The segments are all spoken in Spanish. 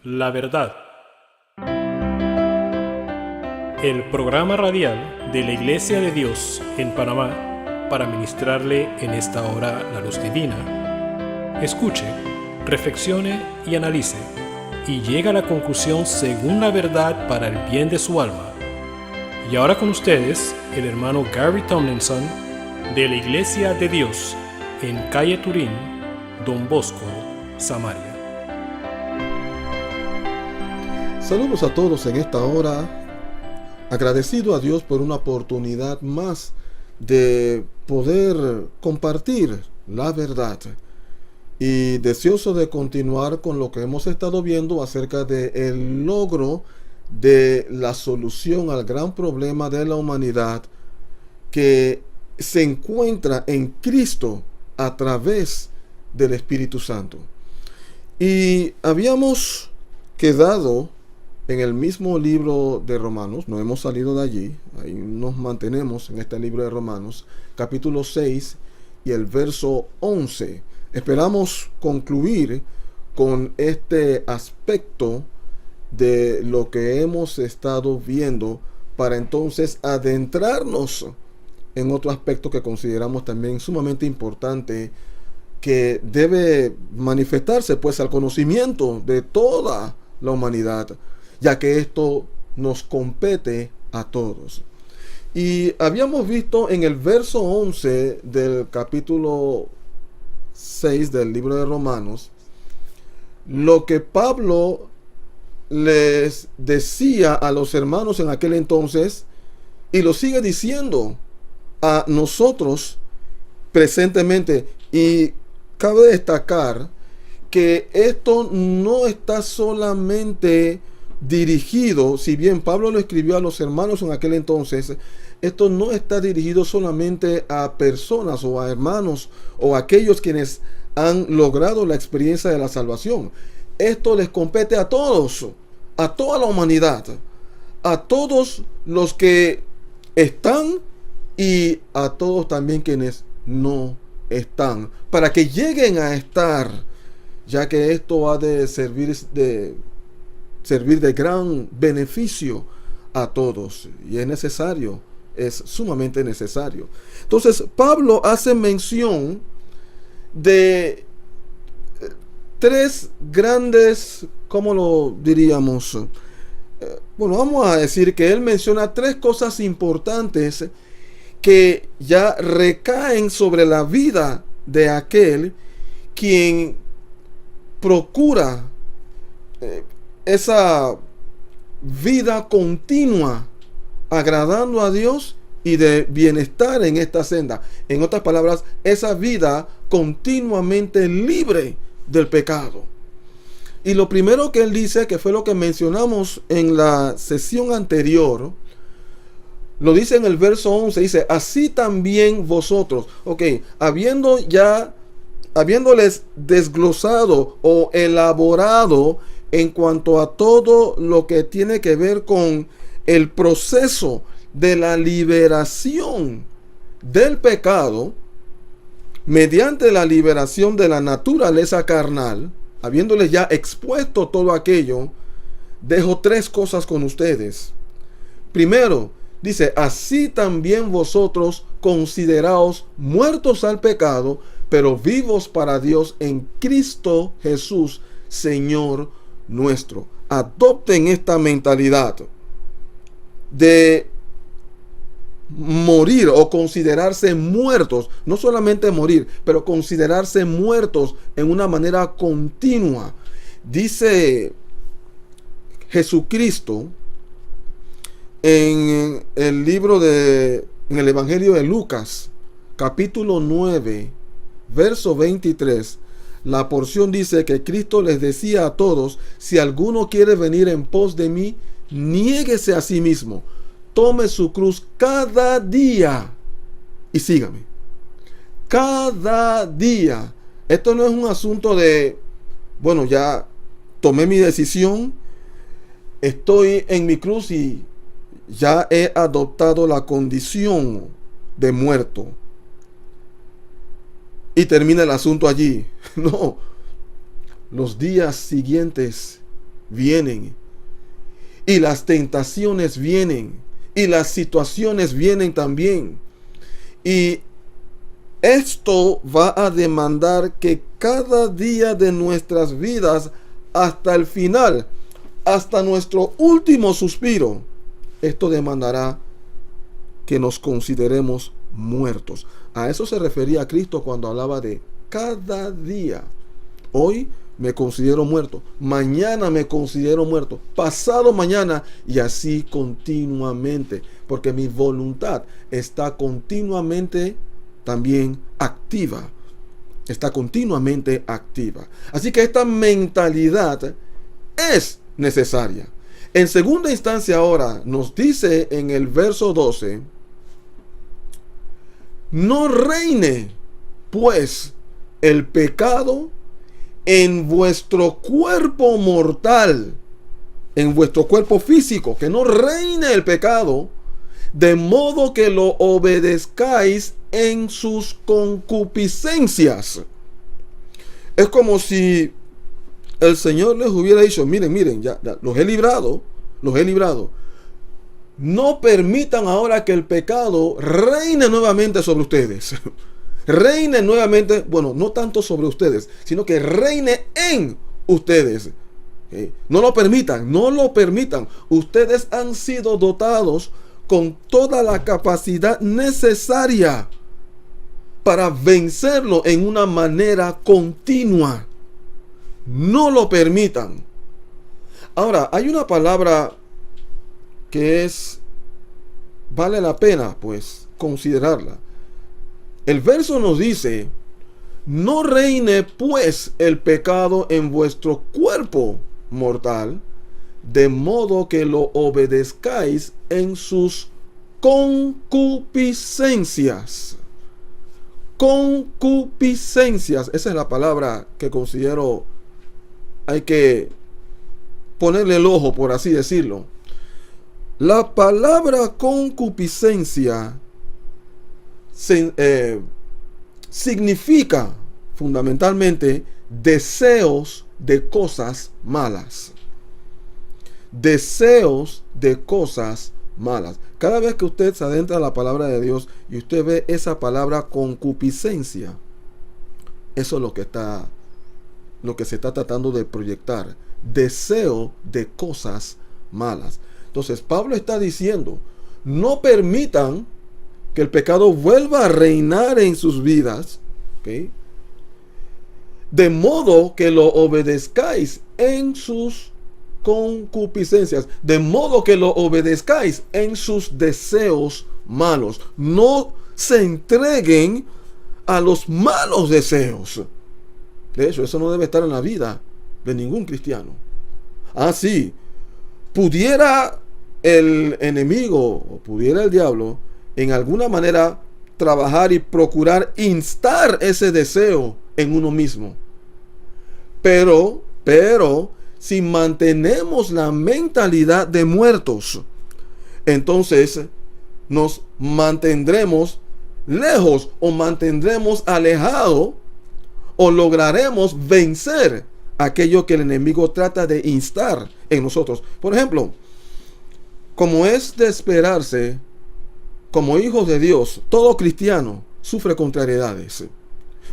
La Verdad. El programa radial de la Iglesia de Dios en Panamá para ministrarle en esta hora la luz divina. Escuche, reflexione y analice, y llegue a la conclusión según la verdad para el bien de su alma. Y ahora con ustedes, el hermano Gary Tomlinson, de la Iglesia de Dios en calle Turín, Don Bosco, Samaria. Saludos a todos en esta hora, agradecido a Dios por una oportunidad más de poder compartir la verdad y deseoso de continuar con lo que hemos estado viendo acerca del logro de la solución al gran problema de la humanidad que se encuentra en Cristo a través del Espíritu Santo. Y habíamos quedado en el mismo libro de Romanos, no hemos salido de allí, ahí nos mantenemos en este libro de Romanos, capítulo 6 y el verso 11. Esperamos concluir con este aspecto de lo que hemos estado viendo para entonces adentrarnos en otro aspecto que consideramos también sumamente importante, que debe manifestarse pues al conocimiento de toda la humanidad, ya que esto nos compete a todos. Y habíamos visto en el verso 11 del capítulo 6 del libro de Romanos lo que Pablo les decía a los hermanos en aquel entonces, y lo sigue diciendo a nosotros presentemente. Y cabe destacar que esto no está solamente dirigido, si bien Pablo lo escribió a los hermanos en aquel entonces, esto no está dirigido solamente a personas o a hermanos o a aquellos quienes han logrado la experiencia de la salvación. Esto les compete a todos, a toda la humanidad, a todos los que están y a todos también quienes no están, para que lleguen a estar, ya que esto ha de servir de gran beneficio a todos, y es necesario, es sumamente necesario. Entonces Pablo hace mención de tres grandes, ¿cómo lo diríamos? Bueno, vamos a decir que él menciona tres cosas importantes que ya recaen sobre la vida de aquel quien procura esa vida continua agradando a Dios y de bienestar en esta senda. En otras palabras, esa vida continuamente libre del pecado. Y lo primero que él dice, que fue lo que mencionamos en la sesión anterior, lo dice en el verso 11, dice: así también vosotros. Ok, habiéndoles desglosado o elaborado en cuanto a todo lo que tiene que ver con el proceso de la liberación del pecado mediante la liberación de la naturaleza carnal, habiéndoles ya expuesto todo aquello, dejo tres cosas con ustedes. Primero, dice: así también vosotros consideraos muertos al pecado, pero vivos para Dios en Cristo Jesús, Señor nuestro. Adopten esta mentalidad de morir o considerarse muertos, no solamente morir, pero considerarse muertos en una manera continua. Dice Jesucristo en el Evangelio de Lucas, capítulo 9, verso 23, la porción dice que Cristo les decía a todos: si alguno quiere venir en pos de mí, niéguese a sí mismo, tome su cruz cada día y sígame. Cada día. Esto no es un asunto de, bueno, ya tomé mi decisión, estoy en mi cruz y ya he adoptado la condición de muerto y termina el asunto allí. No, los días siguientes vienen. Y las tentaciones vienen. Y las situaciones vienen también. Y esto va a demandar que cada día de nuestras vidas, hasta el final, hasta nuestro último suspiro, esto demandará que nos consideremos muertos. A eso se refería Cristo cuando hablaba de cada día. Hoy me considero muerto, mañana me considero muerto, pasado mañana, y así continuamente, porque mi voluntad está continuamente también activa. Está continuamente activa. Así que esta mentalidad es necesaria. En segunda instancia ahora nos dice en el verso 12: no reine pues el pecado en vuestro cuerpo mortal, en vuestro cuerpo físico, que no reine el pecado, de modo que lo obedezcáis en sus concupiscencias. Es como si el Señor les hubiera dicho: miren, ya los he librado. No permitan ahora que el pecado reine nuevamente sobre ustedes. Reine nuevamente, bueno, no tanto sobre ustedes, sino que reine en ustedes. No lo permitan. Ustedes han sido dotados con toda la capacidad necesaria para vencerlo en una manera continua. No lo permitan. Ahora, hay una palabra que vale la pena pues considerarla. El verso nos dice: no reine pues el pecado en vuestro cuerpo mortal, de modo que lo obedezcáis en sus concupiscencias. Concupiscencias, esa es la palabra que considero hay que ponerle el ojo, por así decirlo. La palabra concupiscencia significa fundamentalmente deseos de cosas malas. Deseos de cosas malas. Cada vez que usted se adentra a la palabra de Dios y usted ve esa palabra concupiscencia, eso es lo que se está tratando de proyectar. Deseo de cosas malas. Entonces Pablo está diciendo: no permitan que el pecado vuelva a reinar en sus vidas, ¿okay? De modo que lo obedezcáis en sus concupiscencias, de modo que lo obedezcáis en sus deseos malos. No se entreguen a los malos deseos. De hecho, eso no debe estar en la vida de ningún cristiano. Sí, pudiera el enemigo o pudiera el diablo en alguna manera trabajar y procurar instar ese deseo en uno mismo. Pero si mantenemos la mentalidad de muertos, entonces nos mantendremos lejos o mantendremos alejado o lograremos vencer aquello que el enemigo trata de instar en nosotros. Por ejemplo, como es de esperarse, como hijos de Dios, todo cristiano sufre contrariedades.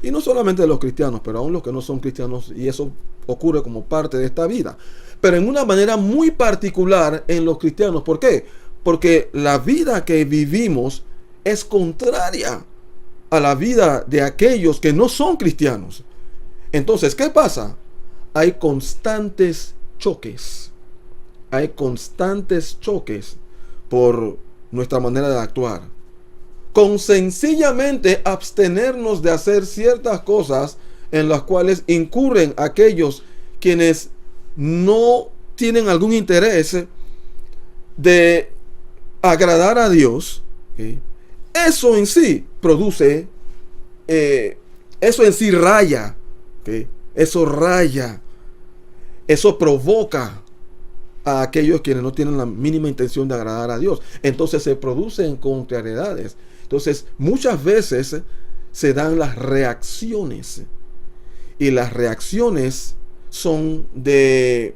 Y no solamente los cristianos, pero aún los que no son cristianos, y eso ocurre como parte de esta vida. Pero en una manera muy particular en los cristianos. ¿Por qué? Porque la vida que vivimos es contraria a la vida de aquellos que no son cristianos. Entonces, ¿qué pasa? Hay constantes choques. Hay constantes choques por nuestra manera de actuar. Con sencillamente abstenernos de hacer ciertas cosas en las cuales incurren aquellos quienes no tienen algún interés de agradar a Dios, ¿okay? Eso en sí produce, eso en sí raya, ¿okay? Eso raya, eso provoca a aquellos quienes no tienen la mínima intención de agradar a Dios. Entonces se producen contrariedades. Entonces muchas veces se dan las reacciones, y las reacciones son de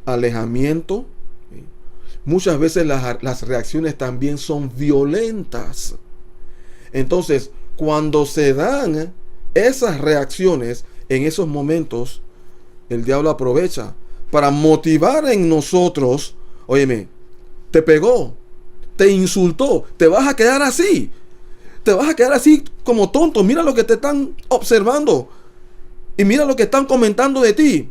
alejamiento. Muchas veces las reacciones también son violentas. Entonces, cuando se dan esas reacciones, en esos momentos, el diablo aprovecha para motivar en nosotros, óyeme, te pegó, te insultó, te vas a quedar así. Te vas a quedar así como tonto. Mira lo que te están observando. Y mira lo que están comentando de ti.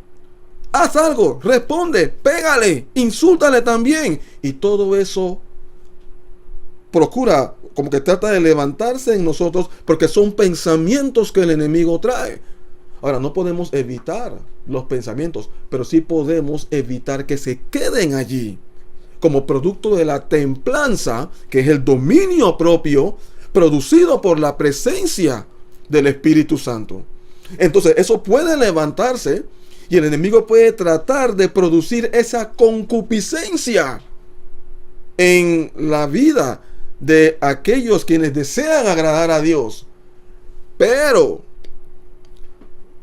Haz algo, responde, pégale, insúltale también. Y todo eso procura, como que trata de levantarse en nosotros, porque son pensamientos que el enemigo trae. Ahora, no podemos evitar los pensamientos, pero sí podemos evitar que se queden allí, como producto de la templanza, que es el dominio propio, producido por la presencia del Espíritu Santo. Entonces, eso puede levantarse y el enemigo puede tratar de producir esa concupiscencia en la vida de aquellos quienes desean agradar a Dios. Pero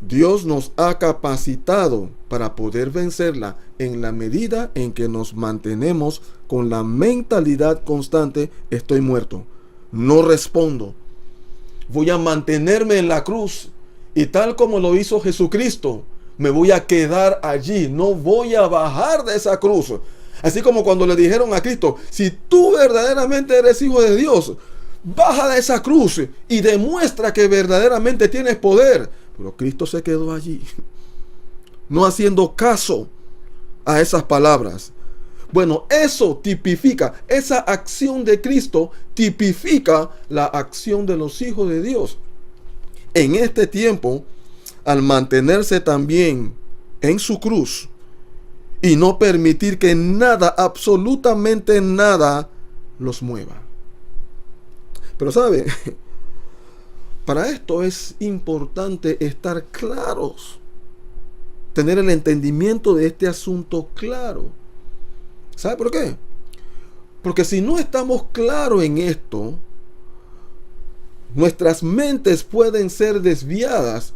Dios nos ha capacitado para poder vencerla en la medida en que nos mantenemos con la mentalidad constante: estoy muerto, no respondo, voy a mantenerme en la cruz, y tal como lo hizo Jesucristo, me voy a quedar allí, no voy a bajar de esa cruz. Así como cuando le dijeron a Cristo: si tú verdaderamente eres hijo de Dios, baja de esa cruz y demuestra que verdaderamente tienes poder. Pero Cristo se quedó allí, no haciendo caso a esas palabras. Bueno, eso tipifica, esa acción de Cristo tipifica la acción de los hijos de Dios en este tiempo, al mantenerse también en su cruz y no permitir que nada, absolutamente nada, los mueva. Pero ¿sabe? Para esto es importante estar claros, tener el entendimiento de este asunto claro. ¿Sabe por qué? Porque si no estamos claros en esto, nuestras mentes pueden ser desviadas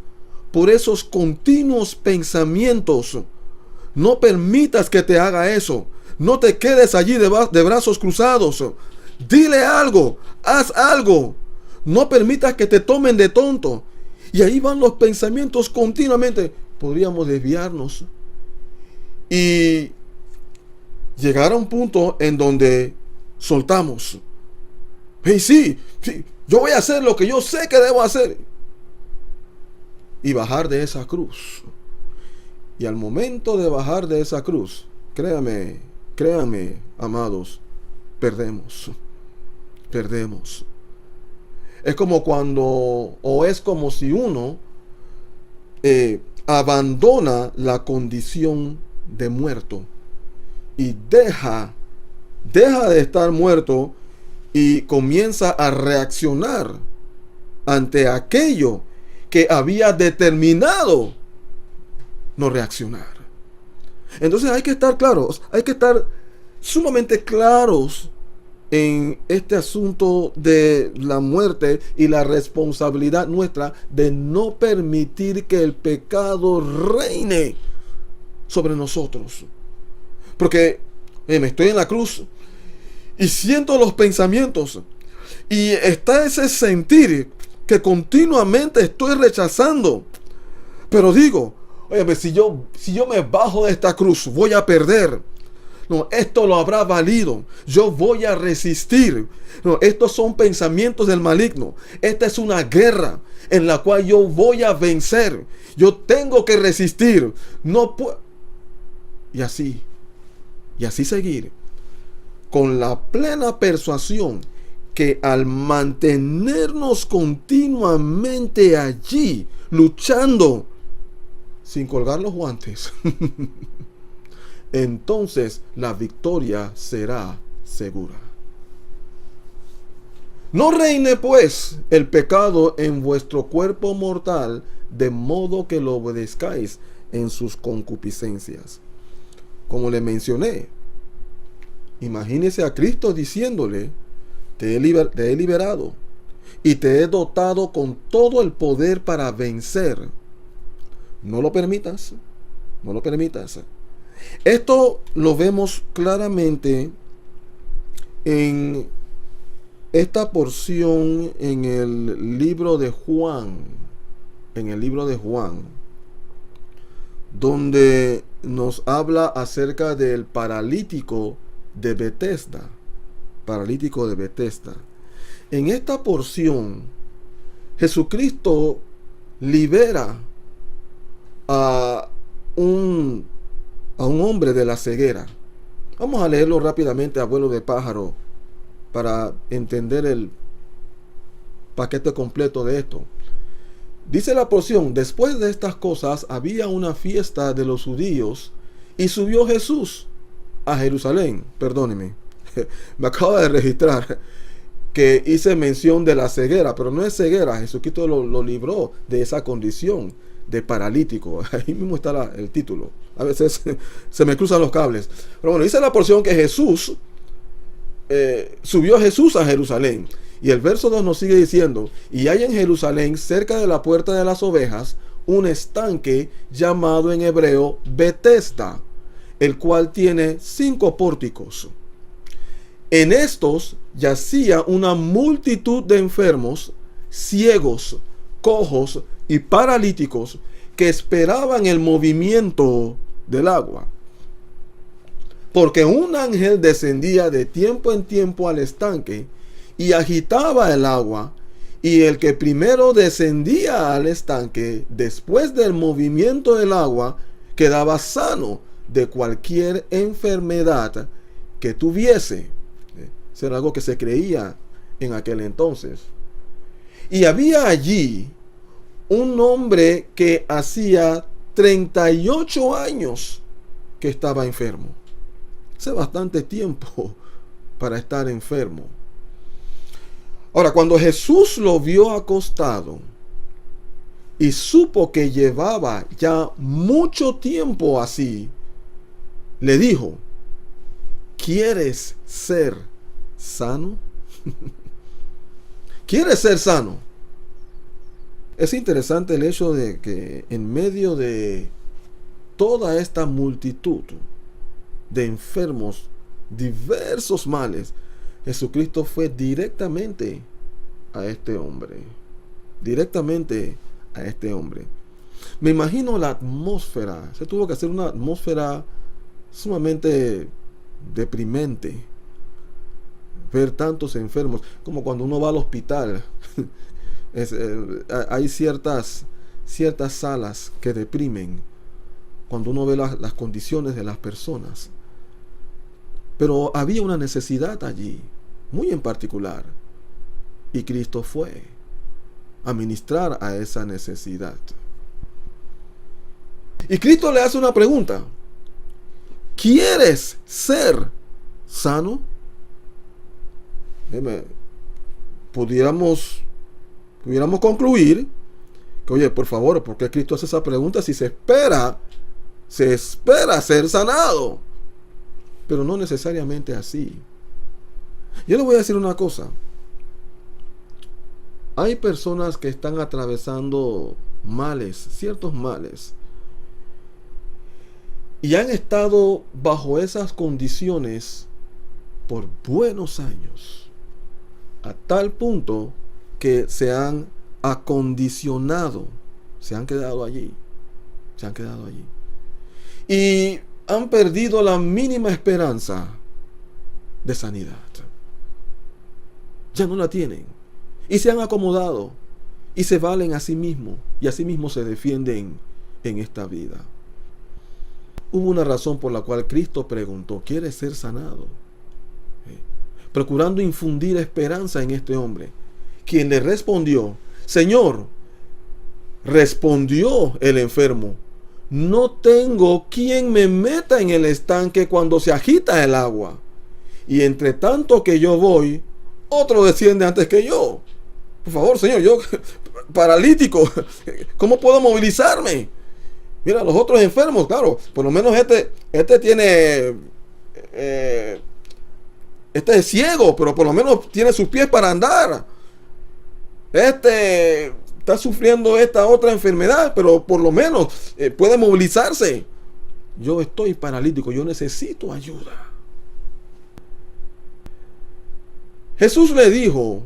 por esos continuos pensamientos. No permitas que te haga eso. No te quedes allí de brazos cruzados. Dile algo, haz algo. No permitas que te tomen de tonto. Y ahí van los pensamientos continuamente. Podríamos desviarnos y llegar a un punto en donde soltamos. Hey, sí, yo voy a hacer lo que yo sé que debo hacer. Y bajar de esa cruz. Y al momento de bajar de esa cruz, créame, amados, perdemos. Es como es como si uno abandona la condición de muerto y deja de estar muerto y comienza a reaccionar ante aquello que había determinado no reaccionar. Entonces hay que estar claros, hay que estar sumamente claros en este asunto de la muerte y la responsabilidad nuestra de no permitir que el pecado reine sobre nosotros. Porque me estoy en la cruz y siento los pensamientos y está ese sentir que continuamente estoy rechazando, pero digo: oye, si yo me bajo de esta cruz, voy a perder. No, esto lo habrá valido. Yo voy a resistir. No, estos son pensamientos del maligno. Esta es una guerra en la cual yo voy a vencer. Yo tengo que resistir. No puedo. Y así seguir con la plena persuasión que al mantenernos continuamente allí, luchando sin colgar los guantes, entonces la victoria será segura. No reine pues el pecado en vuestro cuerpo mortal, de modo que lo obedezcáis en sus concupiscencias. Como le mencioné, imagínese a Cristo diciéndole: te he liberado y te he dotado con todo el poder para vencer. No lo permitas. Esto lo vemos claramente en esta porción en el libro de Juan, donde nos habla acerca del paralítico de Betesda. En esta porción, Jesucristo libera a un hombre de la ceguera. Vamos a leerlo rápidamente a vuelo de pájaro para entender el paquete completo de esto. Dice la porción: después de estas cosas había una fiesta de los judíos y subió Jesús a Jerusalén. Perdóneme, me acabo de registrar que hice mención de la ceguera, pero no es ceguera. Jesucristo lo libró de esa condición de paralítico. Ahí mismo está el título. A veces se me cruzan los cables. Pero bueno, dice la porción que subió Jesús a Jerusalén. Y el verso 2 nos sigue diciendo: y hay en Jerusalén, cerca de la puerta de las ovejas, un estanque llamado en hebreo Betesda, el cual tiene 5 pórticos. En estos yacía una multitud de enfermos, ciegos, cojos y paralíticos, que esperaban el movimiento del agua. Porque un ángel descendía de tiempo en tiempo al estanque y agitaba el agua, y el que primero descendía al estanque, después del movimiento del agua, quedaba sano de cualquier enfermedad que tuviese. Eso era algo que se creía en aquel entonces. Y había allí un hombre que hacía 38 años que estaba enfermo. Hace bastante tiempo para estar enfermo. Ahora, cuando Jesús lo vio acostado y supo que llevaba ya mucho tiempo así, le dijo: ¿quieres ser sano? ¿Quieres ser sano? Es interesante el hecho de que en medio de toda esta multitud de enfermos, diversos males, Jesucristo fue directamente a este hombre. Me imagino la atmósfera. Se tuvo que hacer una atmósfera sumamente deprimente. Ver tantos enfermos, como cuando uno va al hospital. Hay ciertas salas que deprimen cuando uno ve las condiciones de las personas. Pero había una necesidad allí, muy en particular, y Cristo fue a ministrar a esa necesidad. Y Cristo le hace una pregunta: ¿quieres ser sano? Pudiéramos concluir que, oye, por favor, ¿por qué Cristo hace esa pregunta si se espera ser sanado? Pero no necesariamente así. Yo le voy a decir una cosa. Hay personas que están atravesando males, ciertos males, y han estado bajo esas condiciones por buenos años, a tal punto que se han acondicionado, se han quedado allí, y han perdido la mínima esperanza de sanidad. Ya no la tienen, y se han acomodado, y se valen a sí mismos, y a sí mismos se defienden en esta vida. Hubo una razón por la cual Cristo preguntó: ¿quieres ser sanado? Procurando infundir esperanza en este hombre, quien le respondió: Señor, respondió el enfermo, no tengo quien me meta en el estanque cuando se agita el agua, y entre tanto que yo voy, otro desciende antes que yo. Por favor, Señor, yo paralítico, ¿cómo puedo movilizarme? Mira, los otros enfermos, claro, por lo menos este tiene, este es ciego, pero por lo menos tiene sus pies para andar. Este está sufriendo esta otra enfermedad, pero por lo menos puede movilizarse. yo estoy paralítico, yo necesito ayuda. Jesús le dijo,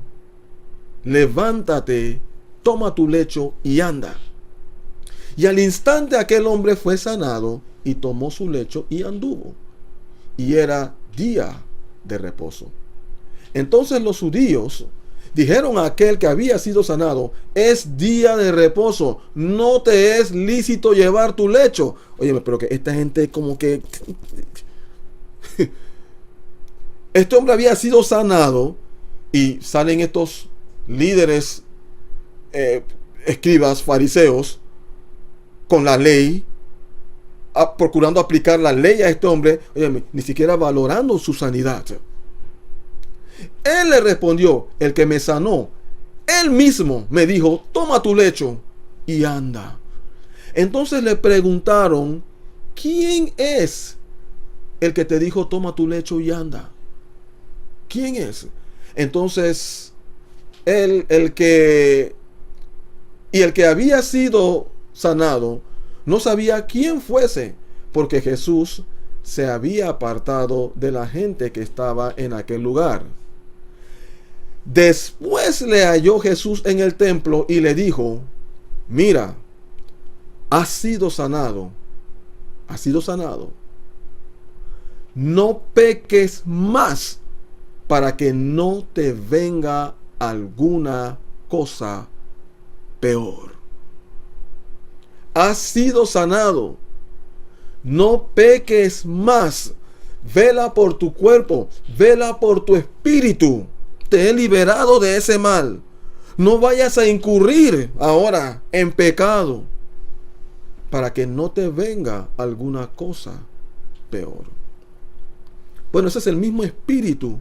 levántate, toma tu lecho y anda. Y al instante aquel hombre fue sanado y tomó su lecho y anduvo. Y era día de reposo. Entonces los judíos dijeron a aquel que había sido sanado, es día de reposo, no te es lícito llevar tu lecho. Oye, pero que esta gente como que... Este hombre había sido sanado y salen estos líderes, escribas, fariseos, con la ley, procurando aplicar la ley a este hombre, oye, ni siquiera valorando su sanidad. Él le respondió, el que me sanó, él mismo me dijo, toma tu lecho y anda. Entonces le preguntaron, ¿quién es el que te dijo, toma tu lecho y anda? ¿Quién es? Entonces, el que había sido sanado no sabía quién fuese, porque Jesús se había apartado de la gente que estaba en aquel lugar. Después le halló Jesús en el templo y le dijo, mira, has sido sanado, has sido sanado. No peques más para que no te venga alguna cosa peor. Has sido sanado. No peques más. Vela por tu cuerpo, vela por tu espíritu. Te he liberado de ese mal. No vayas a incurrir ahora en pecado para que no te venga alguna cosa peor. Bueno, ese es el mismo espíritu.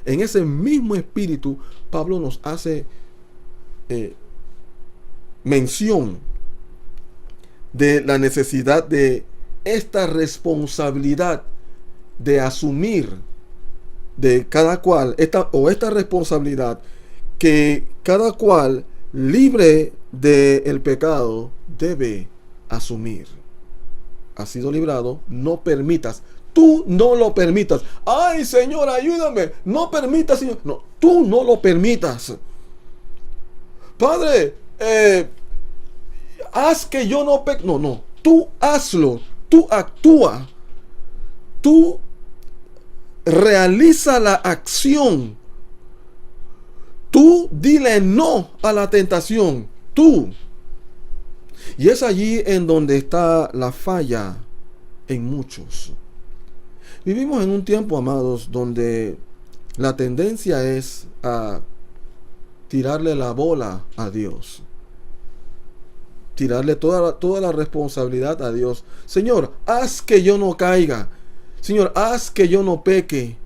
En ese mismo espíritu, Pablo nos hace mención de la necesidad de esta responsabilidad de asumir de cada cual, esta responsabilidad que cada cual libre del pecado debe asumir. Has sido librado, no permitas. Tú no lo permitas. Ay, Señor, ayúdame. No permitas, Señor. No, tú no lo permitas. Padre, haz que yo no peque. No. Tú hazlo. Tú actúa. Tú realiza la acción. Tú dile no a la tentación. Tú. Y es allí en donde está la falla en muchos. Vivimos en un tiempo, amados, donde la tendencia es a tirarle la bola a Dios. Tirarle toda la responsabilidad a Dios. Señor, haz que yo no caiga. Señor, haz que yo no peque.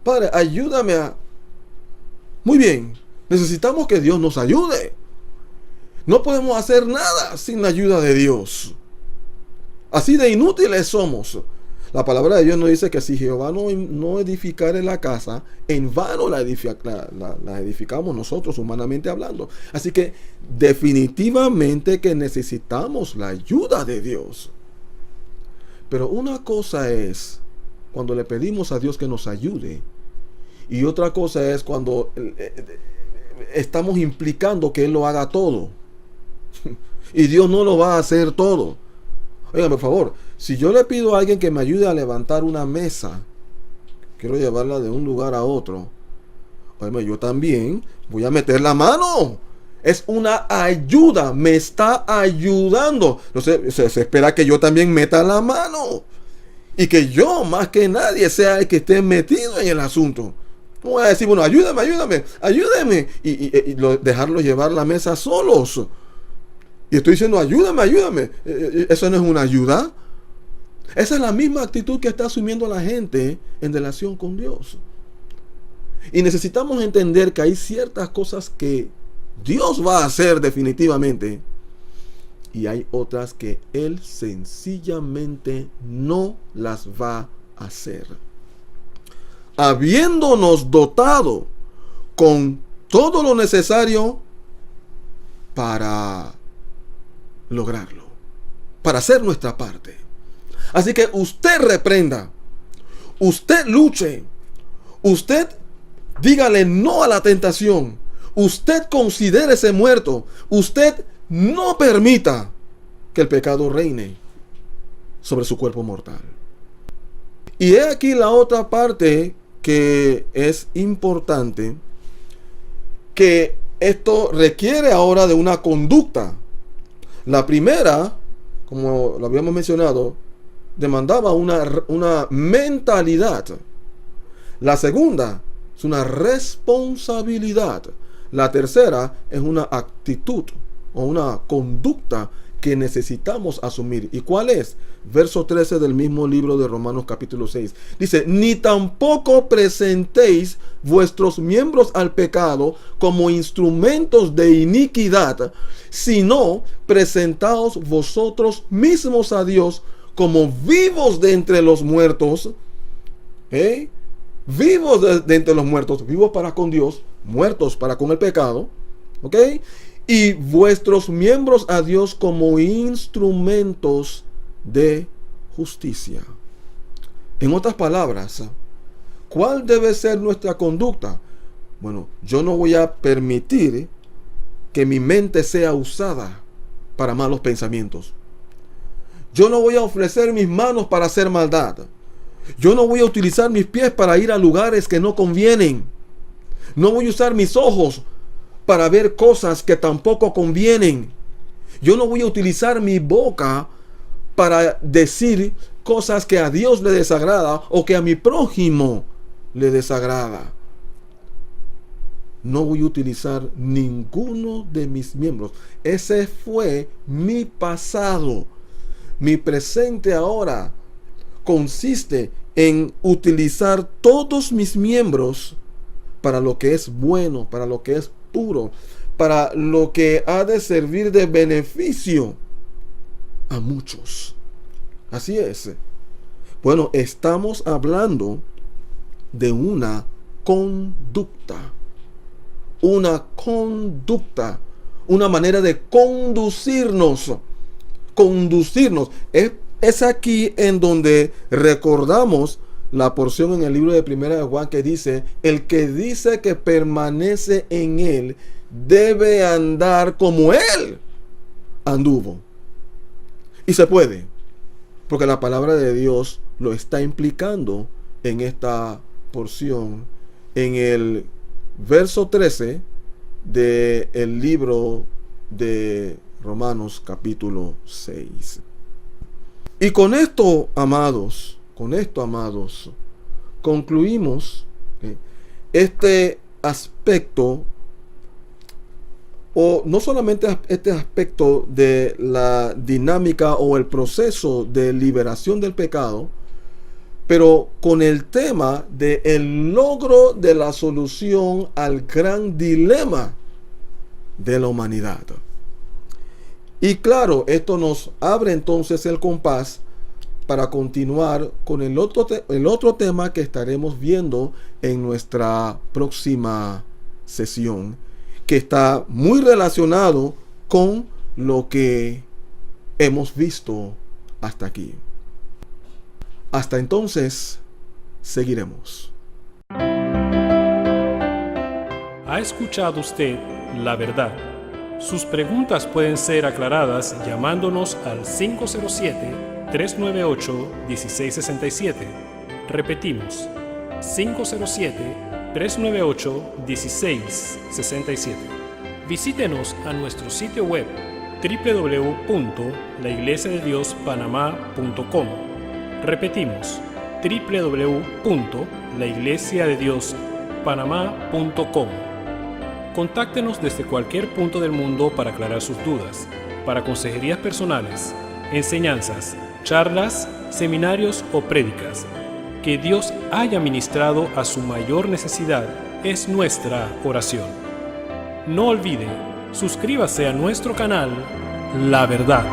Padre, ayúdame a... Muy bien, necesitamos que Dios nos ayude. No podemos hacer nada sin la ayuda de Dios. Así de inútiles somos. La palabra de Dios nos dice que si Jehová no edificare la casa, en vano la edificamos nosotros, humanamente hablando. Así que definitivamente que necesitamos la ayuda de Dios. Pero una cosa es cuando le pedimos a Dios que nos ayude, y otra cosa es cuando estamos implicando que Él lo haga todo. Y Dios no lo va a hacer todo. Oigan, por favor, si yo le pido a alguien que me ayude a levantar una mesa, quiero llevarla de un lugar a otro, oigan, yo también voy a meter la mano. Es una ayuda, me está ayudando. No sé, se espera que yo también meta la mano. Y que yo, más que nadie, sea el que esté metido en el asunto. No voy a decir, bueno, ayúdame. Y dejarlo llevar la mesa solos. Y estoy diciendo, ayúdame. ¿Eso no es una ayuda? Esa es la misma actitud que está asumiendo la gente en relación con Dios. Y necesitamos entender que hay ciertas cosas que Dios va a hacer definitivamente. Y hay otras que Él sencillamente no las va a hacer. Habiéndonos dotado con todo lo necesario para lograrlo, para hacer nuestra parte. Así que usted reprenda, usted luche, usted dígale no a la tentación, usted considérese muerto, usted no permita que el pecado reine sobre su cuerpo mortal. Y he aquí la otra parte que es importante, que esto requiere ahora de una conducta. La primera, como lo habíamos mencionado, demandaba una mentalidad. La segunda es una responsabilidad. La tercera es una actitud o una conducta que necesitamos asumir. ¿Y cuál es? Verso 13 del mismo libro de Romanos capítulo 6. Dice, ni tampoco presentéis vuestros miembros al pecado como instrumentos de iniquidad, sino presentaos vosotros mismos a Dios como vivos de entre los muertos. Vivos de entre los muertos, vivos para con Dios, muertos para con el pecado. ¿Ok? Y vuestros miembros a Dios como instrumentos de justicia. En otras palabras, ¿cuál debe ser nuestra conducta? Bueno, yo no voy a permitir que mi mente sea usada para malos pensamientos. Yo no voy a ofrecer mis manos para hacer maldad. Yo no voy a utilizar mis pies para ir a lugares que no convienen. No voy a usar mis ojos para ver cosas que tampoco convienen. Yo no voy a utilizar mi boca para decir cosas que a Dios le desagrada o que a mi prójimo le desagrada. No voy a utilizar ninguno de mis miembros. Ese fue mi pasado. Mi presente ahora consiste en utilizar todos mis miembros para lo que es bueno, para lo que es puro, para lo que ha de servir de beneficio a muchos. Así es. Bueno, estamos hablando de una conducta. Una conducta. Una manera de conducirnos. Conducirnos. Es aquí en donde recordamos la porción en el libro de Primera de Juan que dice, el que dice que permanece en él debe andar como él anduvo. Y se puede, porque la palabra de Dios lo está implicando en esta porción, en el verso 13 del libro de Romanos capítulo 6. Y con esto, amados, concluimos este aspecto, o no solamente este aspecto de la dinámica o el proceso de liberación del pecado, pero con el tema del logro de la solución al gran dilema de la humanidad. Y claro, esto nos abre entonces el compás para continuar con el otro tema que estaremos viendo en nuestra próxima sesión, que está muy relacionado con lo que hemos visto hasta aquí. Hasta entonces, seguiremos. ¿Ha escuchado usted la verdad? Sus preguntas pueden ser aclaradas llamándonos al 507-398-1667. Repetimos, 507-398-1667. Visítenos a nuestro sitio web www.laiglesiadediospanamá.com. Repetimos, www.laiglesiadediospanamá.com. Contáctenos desde cualquier punto del mundo para aclarar sus dudas, para consejerías personales, enseñanzas, charlas, seminarios o prédicas. Que Dios haya ministrado a su mayor necesidad es nuestra oración. No olvide, suscríbase a nuestro canal La Verdad.